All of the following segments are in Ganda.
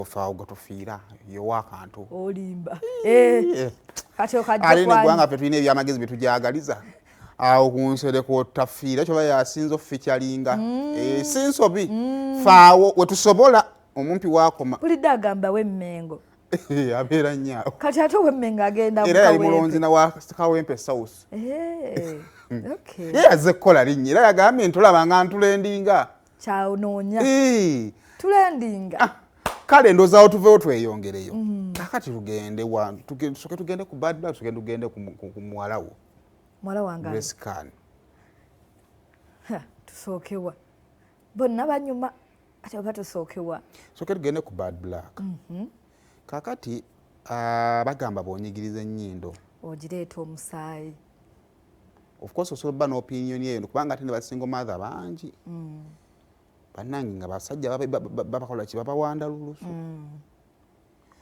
faawo gotofiira yowa akantu olimba kati okajja ali ne gwanga fe tulina ebyamagezi betujagaliza awo kunsereko tafiira kyoba yasinza officyalinga sinsobi faawo wetusobola omumpi wakoma pulidde agamba wemmengo abeera nnyo kati ate wemmengo agenda era yali mulonzi na Kawempe South okay ye yazze kukola linnya era yagambye ntulabanga ntulendinga kyawunoonya tulendinga kale ndozaawo tuveewo tweyongereyo kakati tugende tusoke tugende ku Bad Black tugende ku muwalawo mwala wange Grace Khan tusookewa bonna banyuma ate oba tusookewa soke tugende ku Bad Black kakati bagamba bonyigiriza ennyindo ogireeta omusaayi of course osobola bba n'opinion eyo kubanga ate ne basingo mother bangi bannange nga basajja babakola ki babawanda lulusu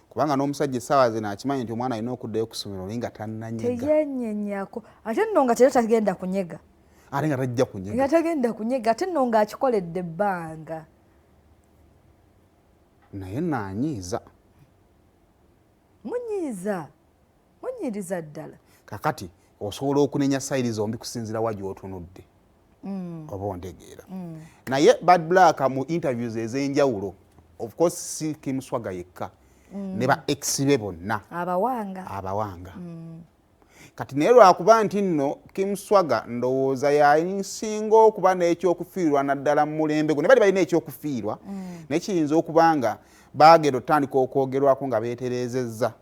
kubanga n'omusajja essaawa ze nakimanyi nti omwana alina okuddayo ku ssomero naye nga tannanyega teyenyenyako ate nno nga tera tagenda kunyega ate nga tajja kunyega nga tagenda kunyega ate nno nga akikoledde ebbanga naye naanyiiza munyiriza ddala kakati osobola okunenya sayiri zombi kusinzira wa gy'otunudde oba ontegeera naye Bad Black mu interviews ez'enjawulo of course si Kim Swaga yekka ne ba ex be bonna abawanga kati naye lwakuba nti nno Kim Swaga ndowooza yasinga okuba n'ekyokufiirwa naddala mu mulembe gwo ne bali balina ekyokufiirwa naye kiyinza okubanga baagenda otandika okwogerwako nga beeterezezza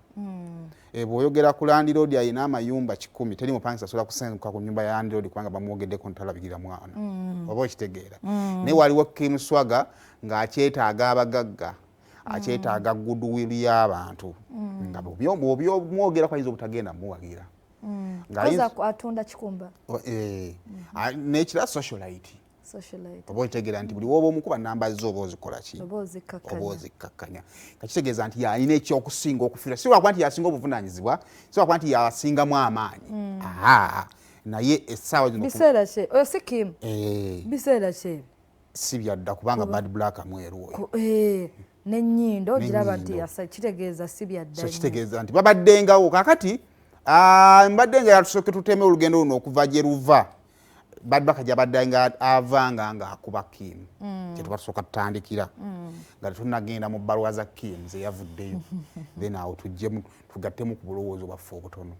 bw'oyogera ku Land Road alina amayumba 100 teri mupangisa asobola kusenguka ku nnyumba ya Land Road kubanga bamwogeddeko ntalabikira mwana oba okitegeera naye waliwo Kim Swaga ng'akyetaaga abagagga akyetaaga goodwill y'abantu nga bw'omwogerako ayinza obutagenda muwagira atunda kikumba n'ekira socialite oba okitegeera nti buli woba omukuba namba zo oba ozikola ki oba ozikkakkanya kakitegeeza nti yalina ekyokusinga okufiira si lwakuba nti yasinga obuvunaanyizibwa si lwakuba nti yasingamu amaanyi naye essaawa zino biseera ki oyo si Kim biseera ki si byadda kubanga Bad Black mweru oyo n'ennyindo giraba nti kitegeeza si byadda so kitegeeza nti babaddengawo kakati mbadde nga yatusooke tuteme olugendo luno okuva gye luva Bad Black gyabadde nga avanga ng'akuba Kim kyetuba tusooka tutandikira nga tetunnagenda mu bbaluwa za Kim ze yavuddeyo then awo tugattemu ku bulowoozo bwaffe obutono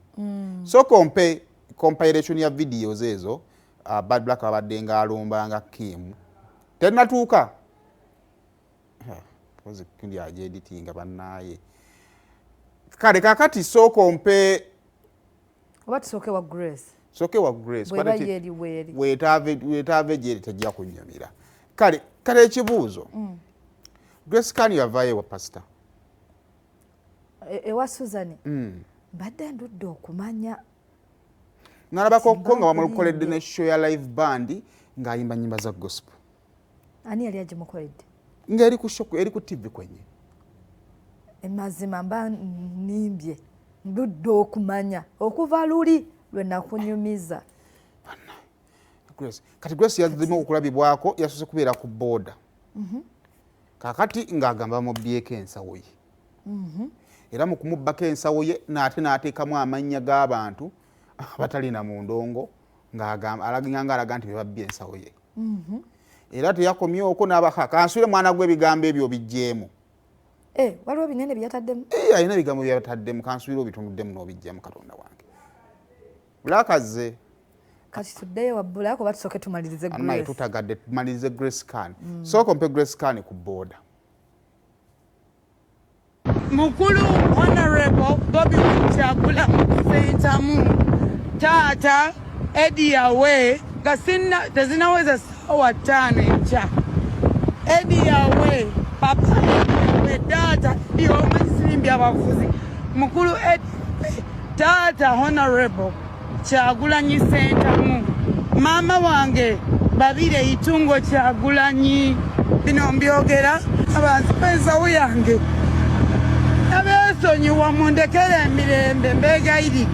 so comparison ya videos ezo Bad Black abadde nga alombanga Kim tennatuuka kundi agyeditinga bannaaye kale kakati oba tusooke wa Grace soke wa Grace weetaave gyeri tajja kunnyumira kale ekibuuzo Grace Khan yavaayo wa pasita ewa Suzani mbadde ndudde okumanya nalabako ko nga bamukoledde ne show ya live band ng'ayimba nnyimba za gospel ani yali agimukoledde ng'eri ku show eri ku TV kwenye mazima mba nimbye ndudde okumanya okuva luli lwe nakunyumiza kati Grace yazima okulabibwako yasose kubeera ku boda kakati ng'agamba bamubyeko ensawo ye era mu kumubbako ensawo ye n'ateekamu amannya g'abantu abatalina mu ndongo alaga nti bebabbye ensawo ye era teyakomyeko kanswire mwana gw'ebigambo ebyo bijjeemu waliwo binene byataddemu alina ebigambo byataddemu kanswire obitunuddemu n'obijjamu Katonda wange bulakaze kati tuddeyo wabbula kuba tusooke tumalirize Grace tutagadde tumalirize Grace Khan sooka mpe Grace Khan ku boda Mukulu Honorable Bobby Kyagulanyi Ssentamu taata Eddie Awe nga tezinaweza ssaawa 5 enkya Eddie Awe papa we taata y'omasirimbi abavuzi mukulu taata Honorable Kyagulanyi Ssentamu maama wange Babire Itungo Kyagulanyi bino mbyogera abanzipa ensawo yange abeesonyiwa mundekere emirembe mbeegayiridde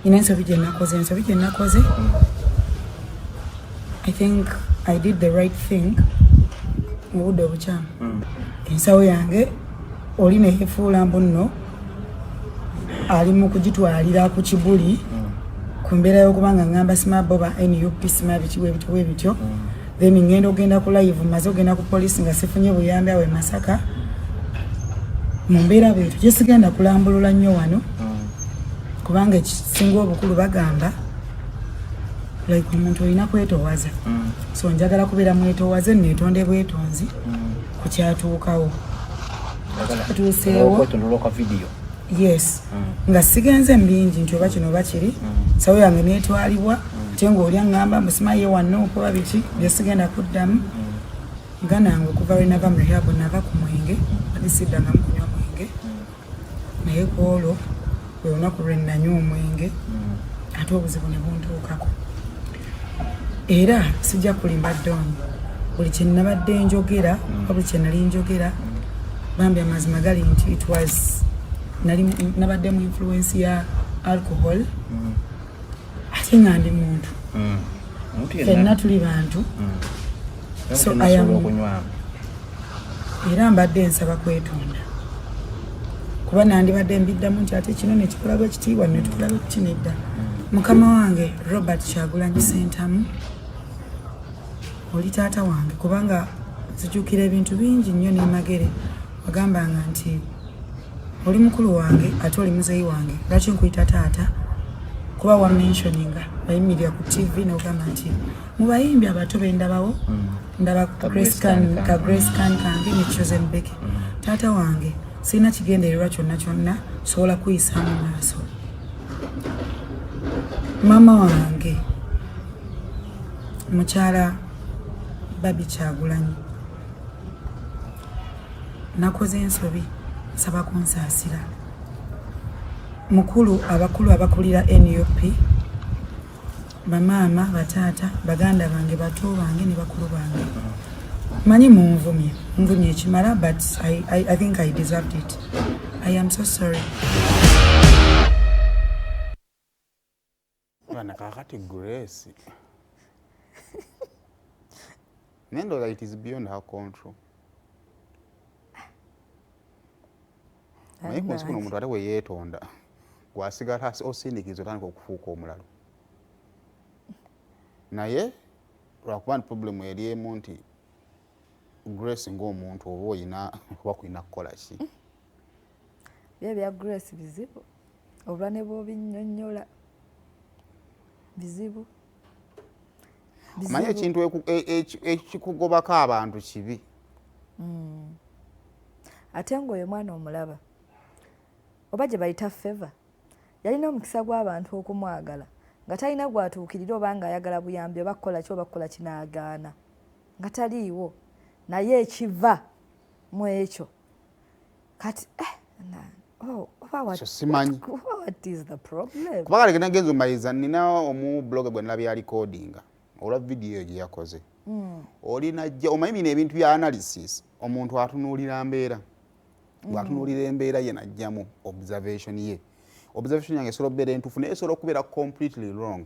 ensobi gye nakoze I think I did the right thing mu budde obukyamu ensawo yange oli ne yefuula mbu nno ali mu kugitwalira ku kibuli ku mbeera y'okubanga ngamba simaboba NUP sima bitiwe bityo then ngenda ogenda ku live maze ogenda ku poliisi nga sifunye buyambi awe Masaka mu mbeera bwetu gyesigenda kulambulula nnyo wano kubanga ekisinga obukulu bagamba like omuntu olina kwetoowaza so njagala kubeera mwetoowaze neetonde bwetonzi ku kyatuukawo atuuseewo yes nga sigenze mbingi nti oba kino oba kiri sawo yange neetwalibwa ate ng'olya ngamba musimaye wanno okuba biki byesigenda kuddamu nga nange okuva lwe nava mu rehab nava ku mwenge ate siddangamu kunywa mwenge naye ku olwo bwe lunaku lwe nanywa omwenge ate obuzibu ne buntuukako era sijja kulimba ddonyi buli kye nabadde njogera oba buli kye nali njogera bambi amazima gali nti it was nabadde mu influence ya alcohol ate nga ndi muntu fenna tuli bantu so era mbadde nsaba kwetonda kuba nandibadde mbiddamu nti ate kino nekikola bwe kitiibwa netukola bwe kitinedda mukama wange Robert Kyagulanyi Ssentamu oli taata wange kubanga nzijukira ebintu bingi nnyo nemagere wagambanga nti oli mukulu wange ate oli muzeeyi wange lwaki nkuyita taata kuba wamentioninga bayimirira ku TV n'ogamba nti mu bayimbi abato bendabawo ndaba ka Grace Can kange ne Chosen Mbeke taata wange sirina kigendererwa kyonna sobola kuyisaamu maaso mama wange mukyala Babi Kyagulanyi nakoze ensobi nsaba kunsaasira abakulu abakulira NUP bamaama bataata baganda bange bato bange ne bakulu bange manyi munvumye ekimala but I think I deserved it. I am so sorry. Bana kakati Grace nendo that it is beyond her control. Naye kunsi kuno omuntu ate we yeetonda gwasigala osindikiza otandika okufuuka omulalo naye lwakuba nti problemu eri emu nti Grace ng'omuntu oba oyina oba kulina kukola ki bye bya Grace bizibu olwa ne bw'obinnyonnyola bizibu manye ekintu ekikugobako abantu kibi ate ng'oyo mwana omulaba oba gye bayita favor yalina omukisa gw'abantu okumwagala nga talina gwatuukirira oba nga ayagala buyambi oba kukola ki oba kukola kinaagaana nga taliiwo naye ekiva mu ekyo kati simanyi what is the problem kubanga legenda genzo maliza nina omu blog gwe nalabya recordinga olwa video gye yakoze olina jja omanyi ebintu bya analysis omuntu atunuulira mbeera bw'atunuulira embeera ye najjamu observation ye observation yange esobola okubeera entuufu naye esobola okubeera completely wrong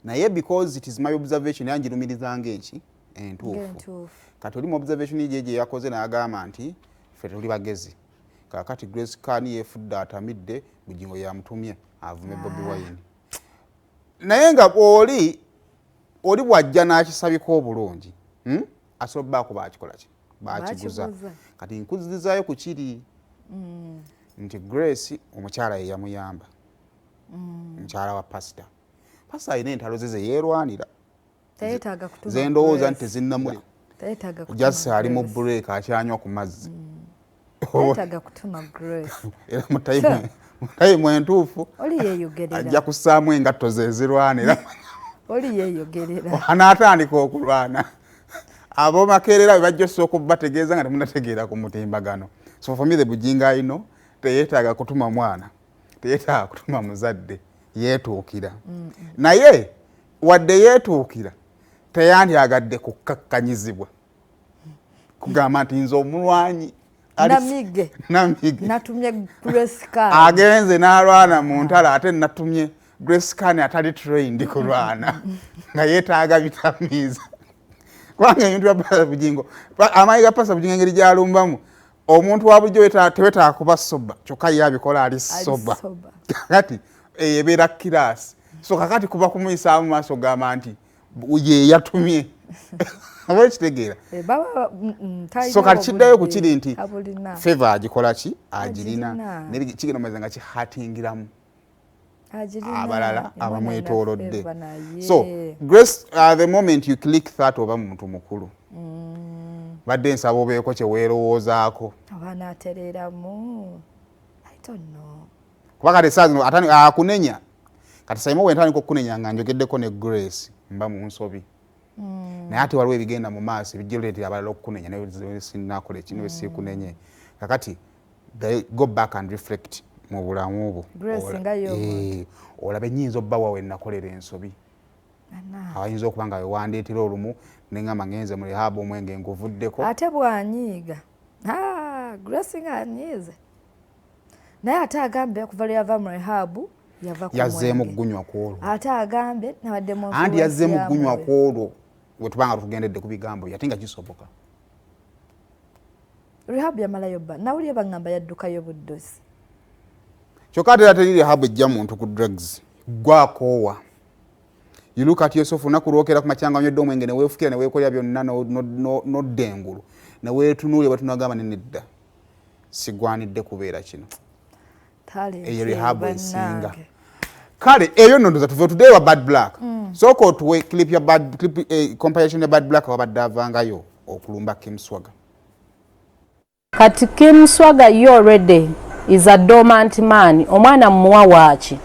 naye because it is my observation yangirumirizanga enki entuufu kati oli mu observation ye gye yakoze n'agamba nti ffe tuli bagezi kakati Grace Can yefudde atamidde bugingo yamutumye avume Bobi Wine naye nga oli bw'ajja n'akisabika obulungi asobola okubaako bakikola ki bakiguza kati nkuzizaayo ku kiri nti Grace omukyala ye yamuyamba mukyala wa pasita alina entalo ze yeerwanira zendowooza nti tezinnamuli jasi ali mu break akyanywa ku mazzi era mutayimu entuufu ajja kussaamu engatto ze zirwanira anaatandika okulwana ab'omakerera bwe bajja osooka okubategeeza nga temunategeera ku mutimbagano so for me the bujinga ino teyeetaaga kutuma mwana teyeetaaga kutuma muzadde yeetuukira naye wadde yeetuukira teyandyagadde kukkakkanyizibwa kugamba nti nze omulwanyi namige natumye Grace Can agenze n'alwana mu ntalo ate natumye Grace Can atali trained kulwana nga yeetaaga vitamiiza kubanga ebintu bya pasa bujingo amayi ga pasa bujingo engeri gyalumbamu omuntu wa bulijjo tewetaaga kuba soba kyokka ye abikola ali soba kakati ebeera kiraasi so kakati kuba kumuyisaamu maaso gamba nti ye yatumye oba ekitegeera so kati kiddayo ku kiri nti feva agikola ki agirina kigenomeza nga kihatingiramu abalala abamwetoolodde so Grace the moment you click that oba muntu mukulu badde nsaba obeeko kye weerowoozaako abaana atereeramu kuba kati esaazi no akunenya kati Saimo wentandika okukunenya nga njogeddeko ne Grace mba mu nsobi naye ate waliwo ebigenda mu maaso ebijjuleetera abalala okukunenya naye sinnakola ekino we siikunenye kakati go back and reflect mu bulamu bwo olabe nnyinza obbawa we nakolera ensobi ayinza okuba nga wewandeetera olumu neŋŋamba ngenze mu rehab omwenge nguvuddeko ate bwanyiiga Grace nga anyiize naye ate agambe okuva lwe yava mu rehab yazzeemu kugunywa kwolwo ate agambe nabadde mu anti yazzeemu kugunywa kwolwo we tubanga tugendedde ku bigambo ate nga kisoboka rehab yamalayo bba nawulire baŋŋamba yaddukayo buddozi kyokka ate era teri rehab ejja muntu ku drugs gwakoowa you look at yourself olunaku lwokera ku makyanga nywedde omwenge ne weefukira ne weekolera byonna nodda engulu ne weetunuulira batunagamba nenedda sigwanidde kubeera kino eyo rehab esinga kale eyo nondoza tuve today wa Bad Black sooka otuwe clip ya compilation ya Bad Black wabadde avangayo okulumba Kim Swaga kati Kim Swaga you already is a dormant man omwana mmuwa waaki